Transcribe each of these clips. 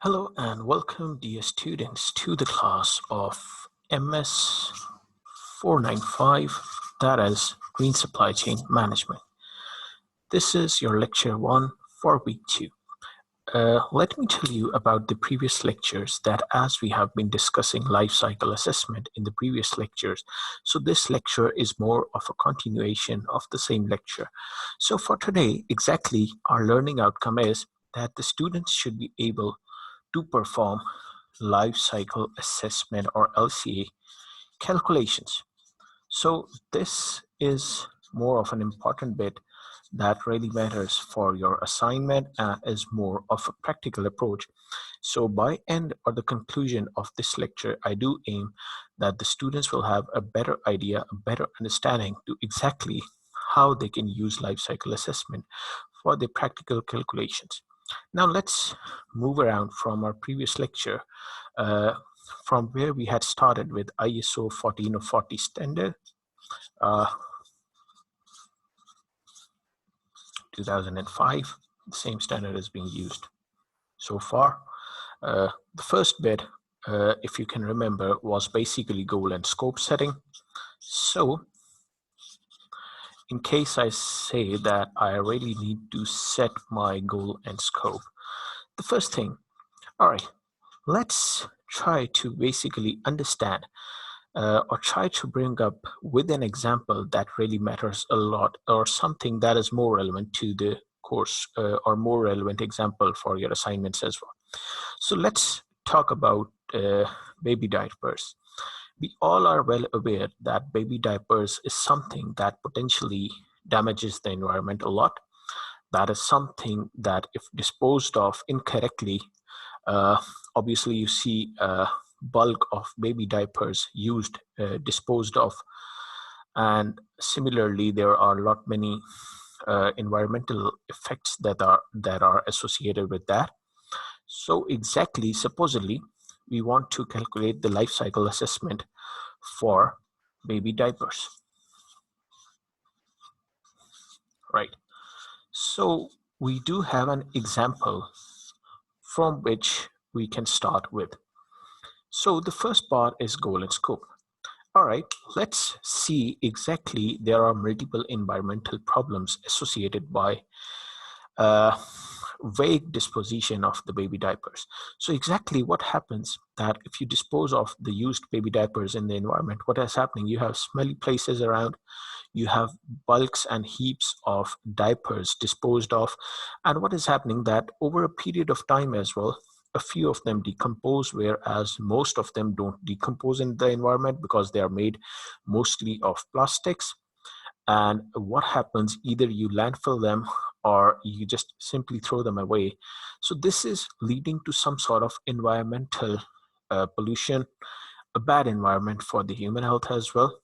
Hello and welcome, dear students, to the class of MS 495, that is Green Supply Chain Management. This is your lecture 1 for week 2. Let me tell you about the previous lectures, that as we have been discussing life cycle assessment in the previous lectures, so this lecture is more of a continuation of the same lecture. So for today, exactly our learning outcome is that the students should be able to perform life cycle assessment or LCA calculations. So this is more of an important bit that really matters for your assignment and is more of a practical approach. So by end or the conclusion of this lecture, I do aim that the students will have a better idea, a better understanding to exactly how they can use life cycle assessment for the practical calculations. Now let's move around from our previous lecture, from where we had started with ISO 14040 standard, 2005. The same standard is being used so far. The first bit, if you can remember, was basically goal and scope setting. So in case I say that I really need to set my goal and scope, the first thing, all right, let's try to basically understand or try to bring up with an example that really matters a lot, or something that is more relevant to the course, or more relevant example for your assignments as well. So let's talk about baby diapers. We all are well aware that baby diapers is something that potentially damages the environment a lot. That is something that if disposed of incorrectly, uh, obviously you see a bulk of baby diapers used, disposed of, and similarly there are a lot many environmental effects that are associated with that. So exactly, supposedly we want to calculate the life cycle assessment for baby diapers, right? So we do have an example from which we can start with. So the first part is goal and scope. All right, let's see exactly there are multiple environmental problems associated by vague disposition of the baby diapers. So exactly what happens that if you dispose of the used baby diapers in the environment, what is happening? You have smelly places around, you have bulks and heaps of diapers disposed of, and what is happening that over a period of time as well, a few of them decompose, whereas most of them don't decompose in the environment because they are made mostly of plastics. And what happens, either you landfill them or you just simply throw them away. So this is leading to some sort of environmental pollution, a bad environment for the human health as well.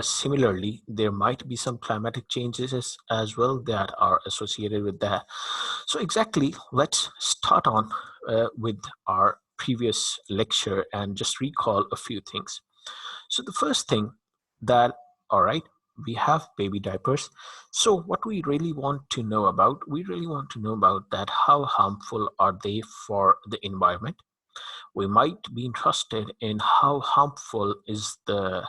Similarly, there might be some climatic changes as well that are associated with that. So exactly, let's start on with our previous lecture and just recall a few things. So the first thing that, all right, we have baby diapers. So what we really want to know about, that how harmful are they for the environment. We might be interested in how harmful is the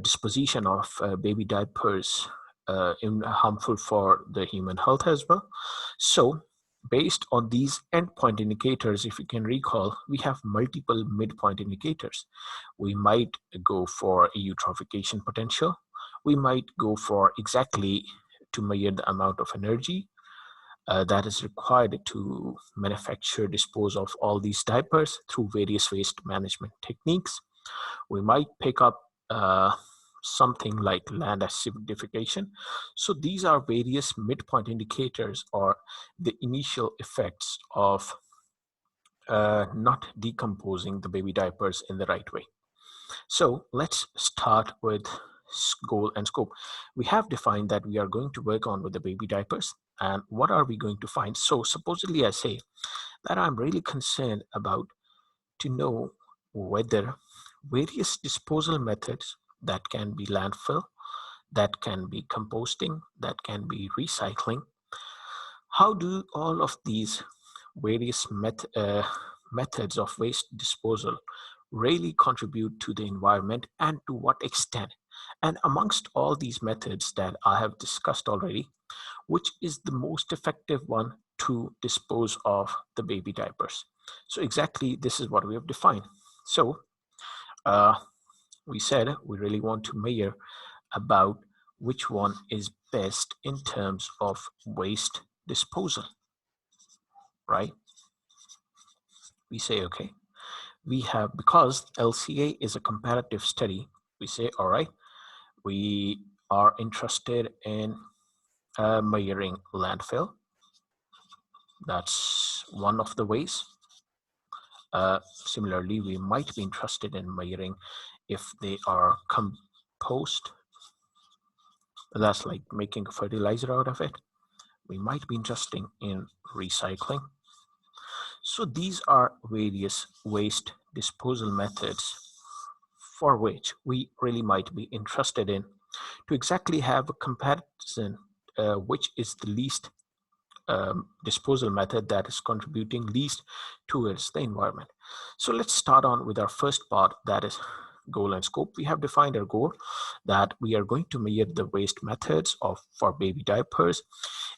disposition of baby diapers, harmful for the human health as well. So based on these endpoint indicators, if you can recall, we have multiple midpoint indicators. We might go for a eutrophication potential. We might go for exactly to measure the amount of energy that is required to manufacture, dispose of all these diapers through various waste management techniques. We might pick up something like land acidification. So these are various midpoint indicators or the initial effects of not decomposing the baby diapers in the right way. So let's start with goal and scope. We have defined that we are going to work on with the baby diapers, and what are we going to find? So supposedly I say that I'm really concerned about to know whether various disposal methods, that can be landfill, that can be composting, that can be recycling, how do all of these various methods of waste disposal really contribute to the environment and to what extent. And amongst all these methods that I have discussed already, which is the most effective one to dispose of the baby diapers? So exactly this is what we have defined. So uh, we said we really want to measure about which one is best in terms of waste disposal, right? We say, okay, we have, because LCA is a comparative study, we say, all right, we are interested in measuring landfill. That's one of the ways. Similarly, we might be interested in measuring if they are compost. That's like making a fertilizer out of it. We might be interested in recycling. So these are various waste disposal methods for which we really might be interested in to exactly have a comparison which is the least disposal method that is contributing least towards the environment. So let's start on with our first part, that is goal and scope. We have defined our goal that we are going to measure the waste methods of for baby diapers.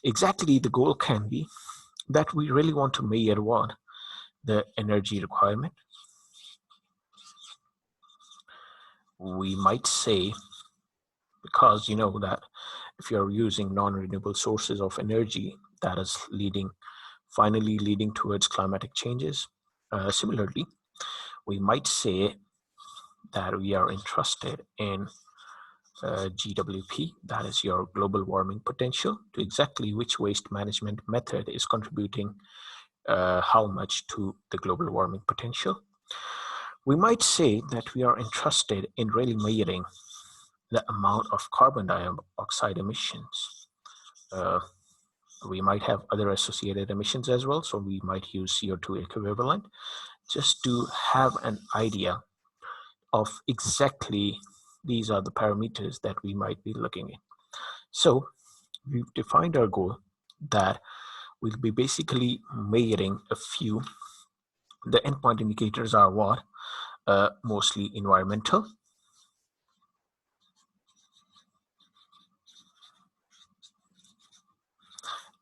Exactly, the goal can be that we really want to measure what the energy requirement. We might say, because you know that if you're using non-renewable sources of energy, that is finally leading towards climatic changes. Similarly, we might say that we are interested in GWP, that is your global warming potential, to exactly which waste management method is contributing how much to the global warming potential. We might say that we are interested in really measuring the amount of carbon dioxide emissions. We might have other associated emissions as well, so we might use CO2 equivalent just to have an idea of exactly these are the parameters that we might be looking at. So we've defined our goal that we'll be basically measuring a few. The endpoint indicators are what? Mostly environmental.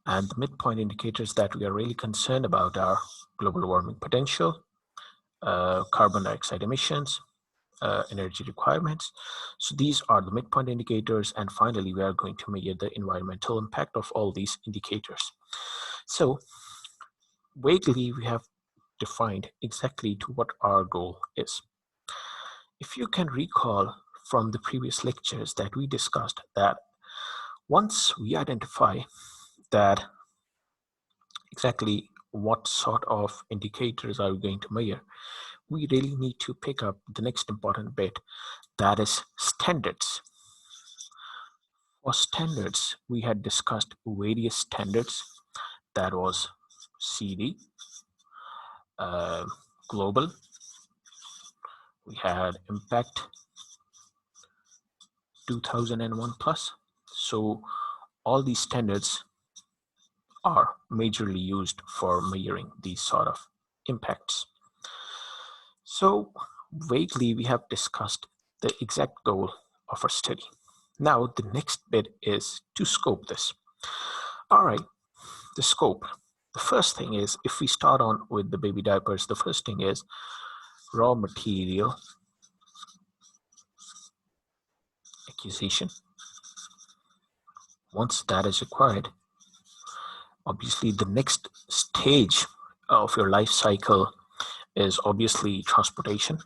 And the midpoint indicators that we are really concerned about are global warming potential, carbon dioxide emissions, energy requirements. So these are the midpoint indicators. And finally, we are going to measure the environmental impact of all these indicators. So vaguely, we have defined exactly to what our goal is. If you can recall from the previous lectures that we discussed, that once we identify that exactly what sort of indicators are we going to measure, we really need to pick up the next important bit, that is standards. For standards, we had discussed various standards. That was CD, global, we had impact 2001 plus. So all these standards are majorly used for measuring these sort of impacts. So vaguely, we have discussed the exact goal of our study. Now, the next bit is to scope this. All right, the scope. The first thing is, if we start on with the baby diapers, the first thing is raw material acquisition. Once that is acquired, obviously the next stage of your life cycle is obviously transportation.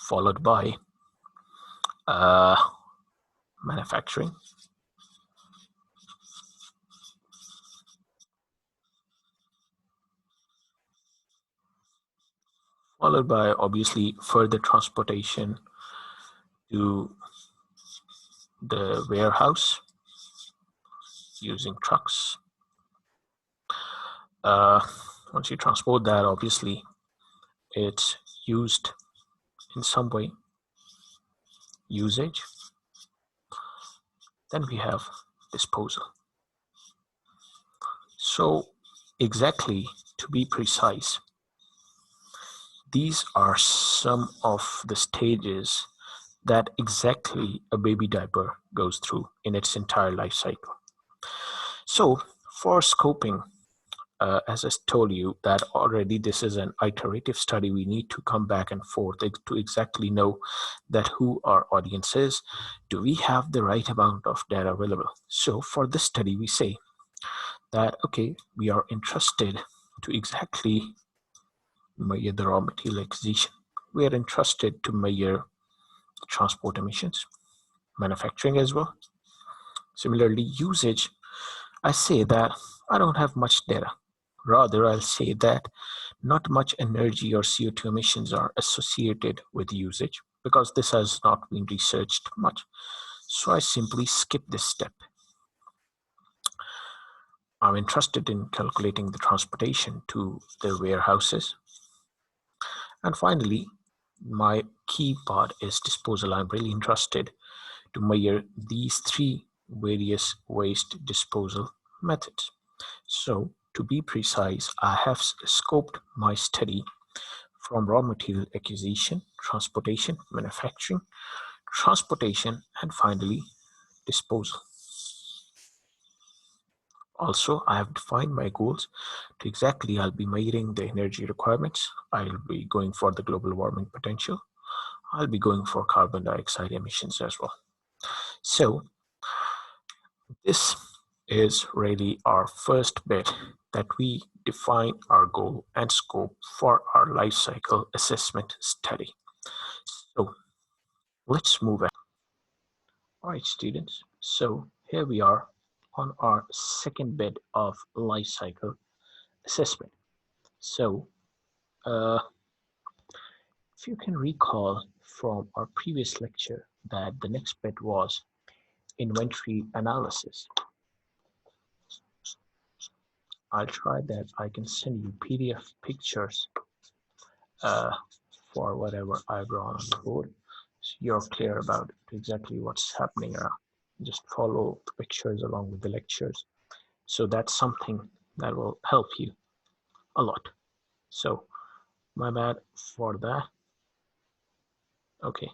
Followed by manufacturing. Followed by obviously further transportation to the warehouse using trucks. Once you transport that, obviously it's used in some way, usage. Then we have disposal. So exactly, to be precise, these are some of the stages that exactly a baby diaper goes through in its entire life cycle. So for scoping, as I told you that already this is an iterative study, we need to come back and forth to exactly know that who our audience is. Do we have the right amount of data available? So for this study, we say that, okay, we are interested to exactly measure the raw material acquisition. We are interested to measure transport emissions, manufacturing as well. Similarly, usage, I say that I don't have much data. Rather, I'll say that not much energy or CO2 emissions are associated with usage because this has not been researched much. So I simply skip this step. I'm interested in calculating the transportation to the warehouses. And finally, my key part is disposal. I'm really interested to measure these three various waste disposal methods. So to be precise, I have scoped my study from raw material acquisition, transportation, manufacturing, transportation, and finally disposal. Also, I have defined my goals to exactly I'll be measuring the energy requirements. I'll be going for the global warming potential. I'll be going for carbon dioxide emissions as well. So this is really our first bit that we define our goal and scope for our life cycle assessment study. So let's move on. All right, students. So here we are on our second bit of life cycle assessment. So if you can recall from our previous lecture that the next bit was inventory analysis. I'll try that I can send you PDF pictures for whatever I draw on the board, so you're clear about exactly what's happening around. Just follow the pictures along with the lectures. So that's something that will help you a lot. So my bad for that. Okay,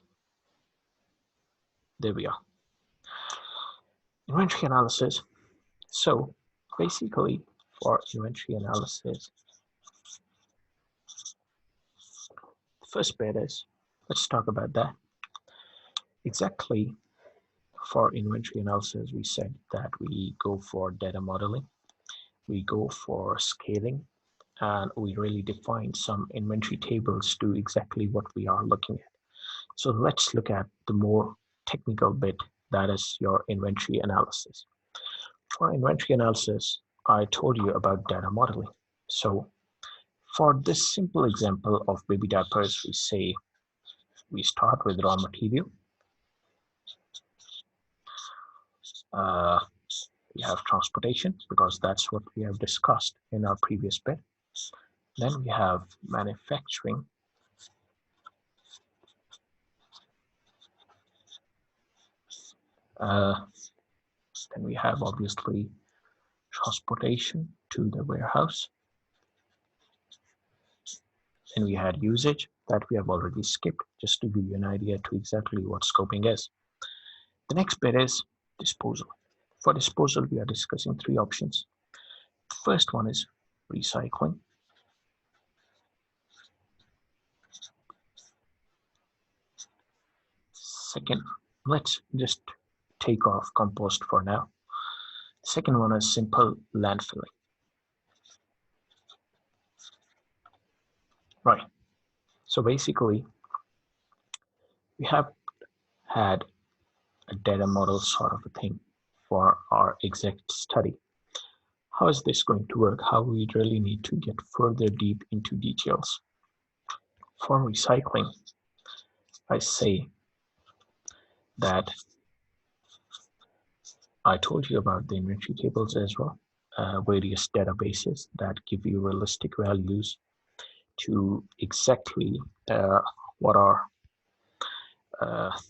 there we are. Inventory analysis. So basically for inventory analysis, the first bit is, let's talk about that. Exactly for inventory analysis, we said that we go for data modeling, we go for scaling, and we really define some inventory tables to exactly what we are looking at. So let's look at the more technical bit, that is your inventory analysis. For inventory analysis, I told you about data modeling. So for this simple example of baby diapers, we say we start with raw material. We have transportation because that's what we have discussed in our previous bit. Then we have manufacturing. Then we have obviously transportation to the warehouse. And we had usage that we have already skipped, just to give you an idea to exactly what scoping is. The next bit is disposal. For disposal, we are discussing three options. The first one is recycling. Second, let's just take off compost for now. The second one is simple landfilling. Right. So basically, we have had a data model sort of a thing for our exact study. How is this going to work? How we really need to get further deep into details. For recycling, I say that I told you about the inventory tables as well, various databases that give you realistic values to exactly what are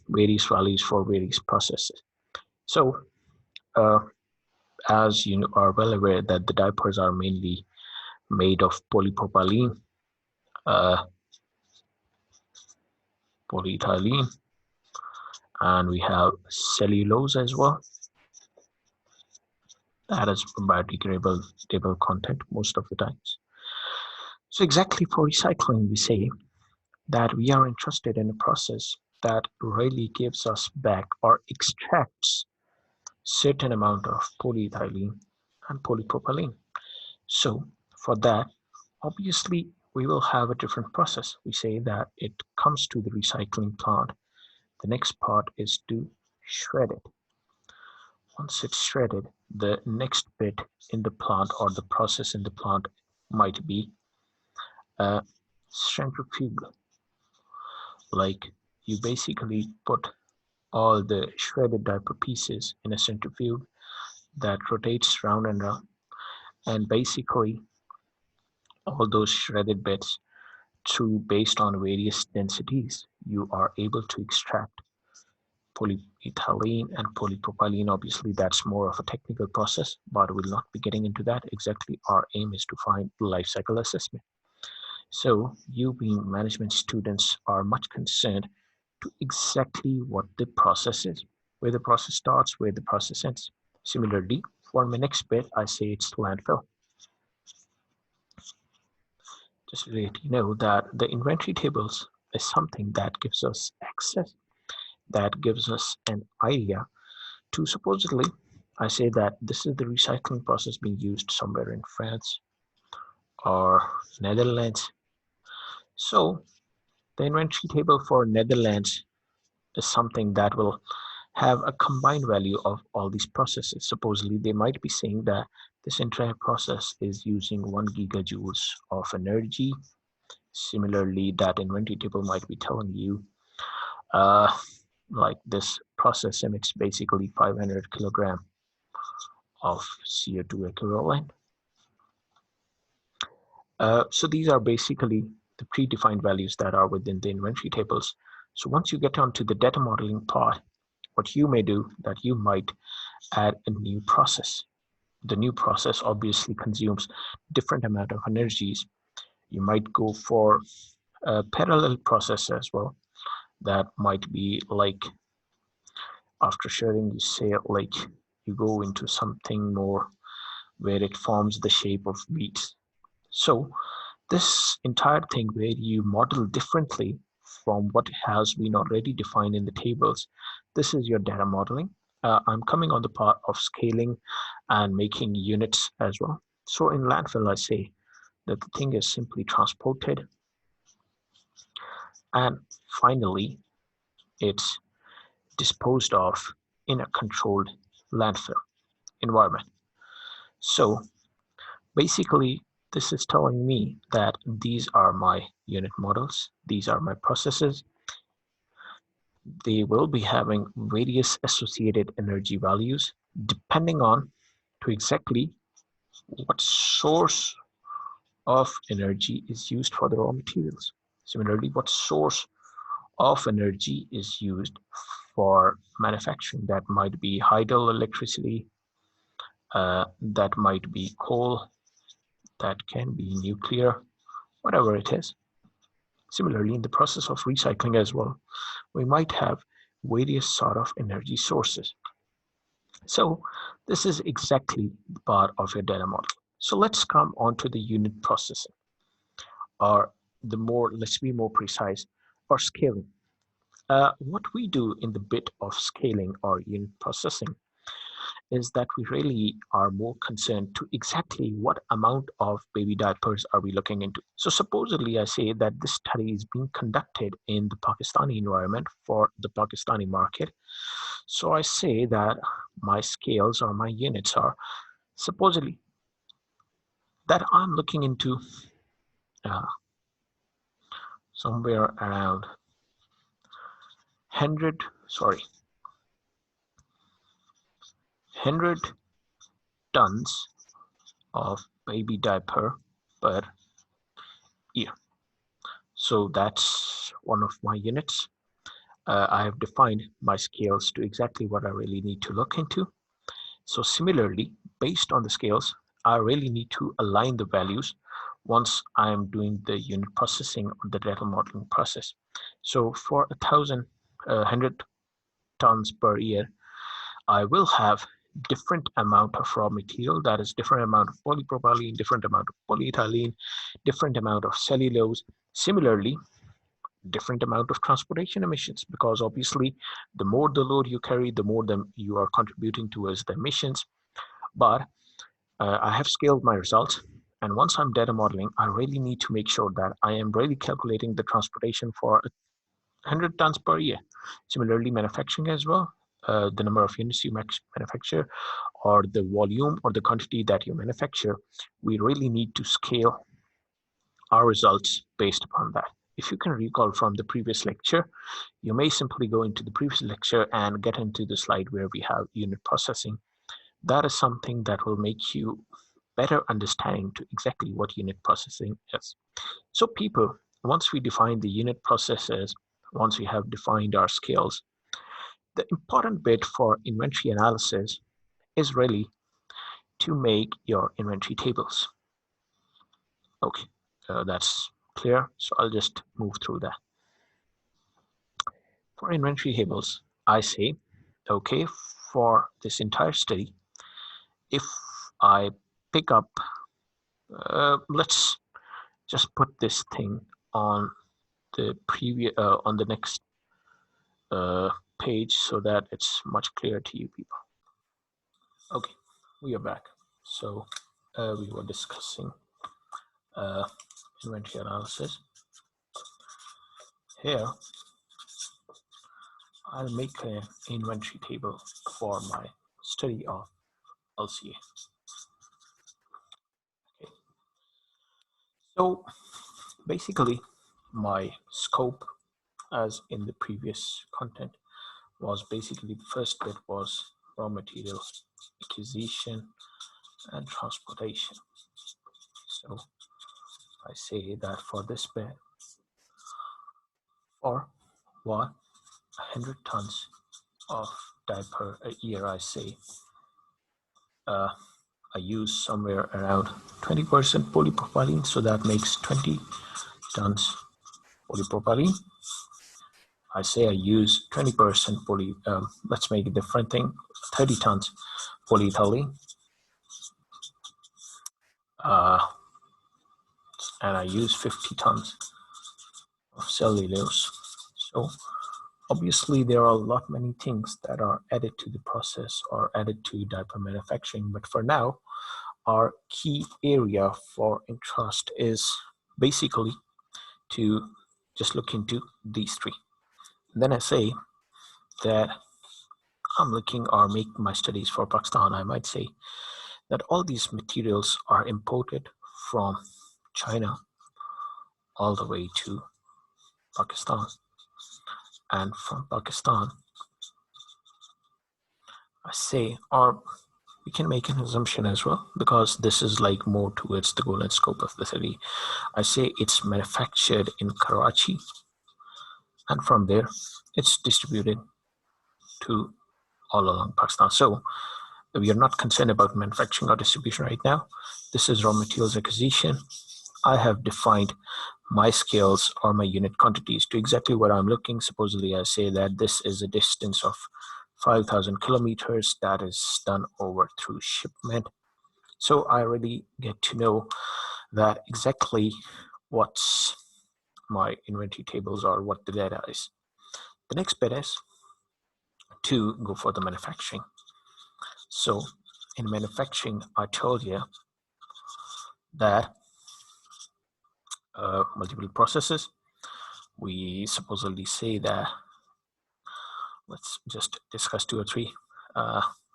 various values for various processes. So as you are well aware that the diapers are mainly made of polypropylene, uh, polyethylene, and we have cellulose as well. That is biodegradable content most of the times. So exactly for recycling, we say that we are interested in a process that really gives us back or extracts certain amount of polyethylene and polypropylene. So for that, obviously, we will have a different process. We say that it comes to the recycling plant. The next part is to shred it. Once it's shredded, the next bit in the plant or the process in the plant might be a centrifuge. Like you basically put all the shredded diaper pieces in a centrifuge that rotates round and round, and basically all those shredded bits through based on various densities you are able to extract polyethylene and polypropylene. Obviously that's more of a technical process, but we'll not be getting into that. Exactly, our aim is to find life cycle assessment. So you being management students are much concerned to exactly what the process is, where the process starts, where the process ends. Similarly, for my next bit, I say it's landfill. Just to let you know that the inventory tables is something that gives us access, that gives us an idea to supposedly, I say that this is the recycling process being used somewhere in France or Netherlands. So the inventory table for Netherlands is something that will have a combined value of all these processes. Supposedly, they might be saying that this entire process is using 1 gigajoules of energy. Similarly, that inventory table might be telling you uh, like this process emits basically 500 kilogram of CO2 equivalent. So these are basically the predefined values that are within the inventory tables. So once you get onto the data modeling part, what you may do that you might add a new process. The new process obviously consumes different amount of energies. You might go for a parallel process as well. That might be like after sharing, you say like you go into something more where it forms the shape of beats. So this entire thing where you model differently from what has been already defined in the tables, this is your data modeling. I'm coming on the part of scaling and making units as well. So in landfill, I say that the thing is simply transported, and finally it's disposed of in a controlled landfill environment. So basically, this is telling me that these are my unit models, these are my processes. They will be having various associated energy values depending on to exactly what source of energy is used for the raw materials. Similarly, what source of energy is used for manufacturing. That might be hydroelectricity, that might be coal, that can be nuclear, whatever it is. Similarly, in the process of recycling as well, we might have various sort of energy sources. So this is exactly the part of your data model. So let's come on to the unit processing, or let's be more precise, or scaling. What we do in the bit of scaling or unit processing is that we really are more concerned to exactly what amount of baby diapers are we looking into. So supposedly I say that this study is being conducted in the Pakistani environment for the Pakistani market. So I say that my scales or my units are supposedly that I'm looking into uh, somewhere around 100 tons of baby diaper per year. So that's one of my units. I have defined my scales to exactly what I really need to look into. So similarly, based on the scales, I really need to align the values once I am doing the unit processing or the data modeling process. So for 100 tons per year, I will have different amount of raw material, that is different amount of polypropylene, different amount of polyethylene, different amount of cellulose. Similarly, different amount of transportation emissions, because obviously the more the load you carry, the more you are contributing towards the emissions. But I have scaled my results, and once I'm data modeling, I really need to make sure that I am really calculating the transportation for 100 tons per year. Similarly, manufacturing as well, the number of units you manufacture, or the volume or the quantity that you manufacture, we really need to scale our results based upon that. If you can recall from the previous lecture, you may simply go into the previous lecture and get into the slide where we have unit processing. That is something that will make you better understanding to exactly what unit processing is. So people, once we define the unit processes, once we have defined our scales, the important bit for inventory analysis is really to make your inventory tables. Okay, that's clear. So I'll just move through that. For inventory tables, I say, okay, for this entire study, if I pick up, let's just put this thing on the previous, on the next page so that it's much clearer to you people. Okay, we are back. So we were discussing inventory analysis. Here, I'll make an inventory table for my study of LCA. Okay. So basically, my scope, as in the previous content, was basically the first bit was raw materials acquisition and transportation. So I say that for this bit, for 100 tons of diaper a year, I say I use somewhere around 20% polypropylene, so that makes 20 tons polypropylene. I say I use 20% let's make a different thing, 30 tons polyethylene. And I use 50 tons of cellulose. So obviously there are a lot many things that are added to the process or added to diaper manufacturing, but for now, our key area for interest is basically to just look into these three. And then I say that I'm looking or make my studies for Pakistan, I might say that all these materials are imported from China all the way to Pakistan. And from Pakistan, I say, or we can make an assumption as well, because this is like more towards the goal and scope of the study. I say it's manufactured in Karachi, and from there, it's distributed to all along Pakistan. So we are not concerned about manufacturing or distribution right now. This is raw materials acquisition. I have defined my scales or my unit quantities to exactly what I'm looking. Supposedly, I say that this is a distance of 5,000 kilometers that is done over through shipment. So I really get to know that exactly what's my inventory tables or what the data is. The next bit is to go for the manufacturing. So in manufacturing, I told you that multiple processes. We supposedly say that, let's just discuss two or three.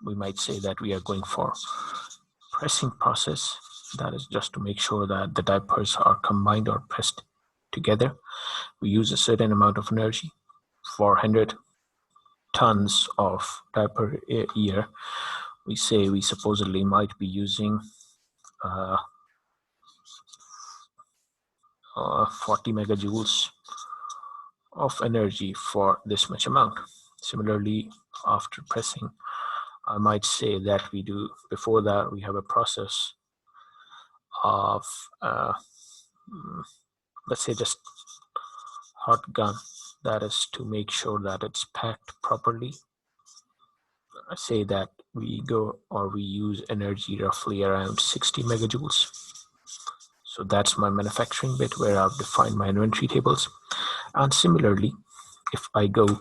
We might say that we are going for pressing process. That is just to make sure that the diapers are combined or pressed together. We use a certain amount of energy. For 100 tons of diaper a year, we say we supposedly might be using 40 megajoules of energy for this much amount. Similarly, after pressing, I might say that we do, before that, we have a process of, let's say, just hot gun. That is to make sure that it's packed properly. I say that we go or we use energy roughly around 60 megajoules. So that's my manufacturing bit where I've defined my inventory tables. And similarly, if I go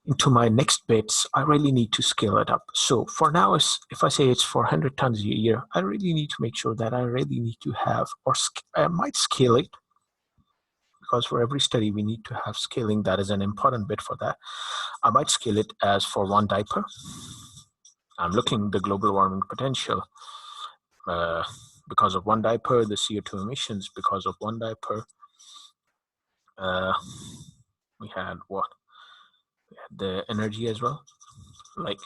into my next bits, I really need to scale it up. So for now, if I say it's 400 tons a year, I really need to make sure that I really need to have, or I might scale it, because for every study we need to have scaling. That is an important bit for that. I might scale it as for one diaper. I'm looking the global warming potential because of one diaper, the CO2 emissions because of one diaper. We had what? We had the energy as well. Like,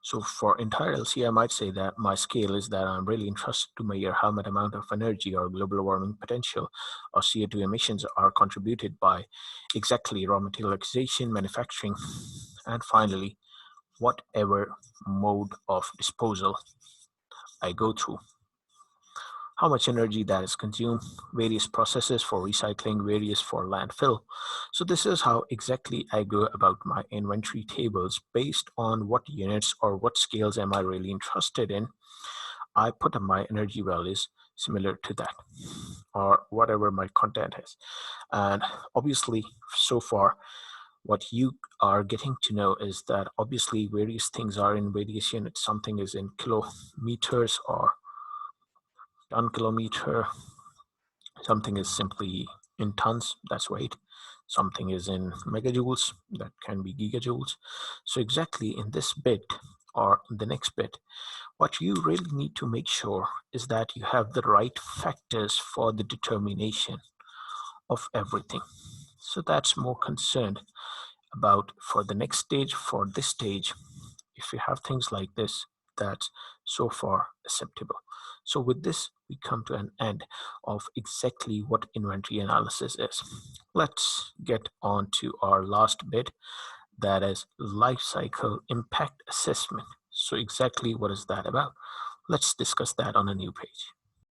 so for entire LCA, I might say that my scale is that I'm really interested to measure how much amount of energy or global warming potential or CO2 emissions are contributed by exactly raw materialization, manufacturing, and finally, whatever mode of disposal I go through. How much energy that is consumed, various processes for recycling, various for landfill. So this is how exactly I go about my inventory tables based on what units or what scales am I really interested in. I put up my energy values similar to that or whatever my content is. And obviously, so far, what you are getting to know is that obviously various things are in various units. Something is in kilometers or ton kilometer. Something is simply in tons, that's weight. Something is in megajoules, that can be gigajoules. So exactly in this bit or the next bit, what you really need to make sure is that you have the right factors for the determination of everything. So that's more concerned about for the next stage, for this stage. If you have things like this, that's so far acceptable. So with this, we come to an end of exactly what inventory analysis is. Let's get on to our last bit, that is life cycle impact assessment. So exactly what is that about? Let's discuss that on a new page.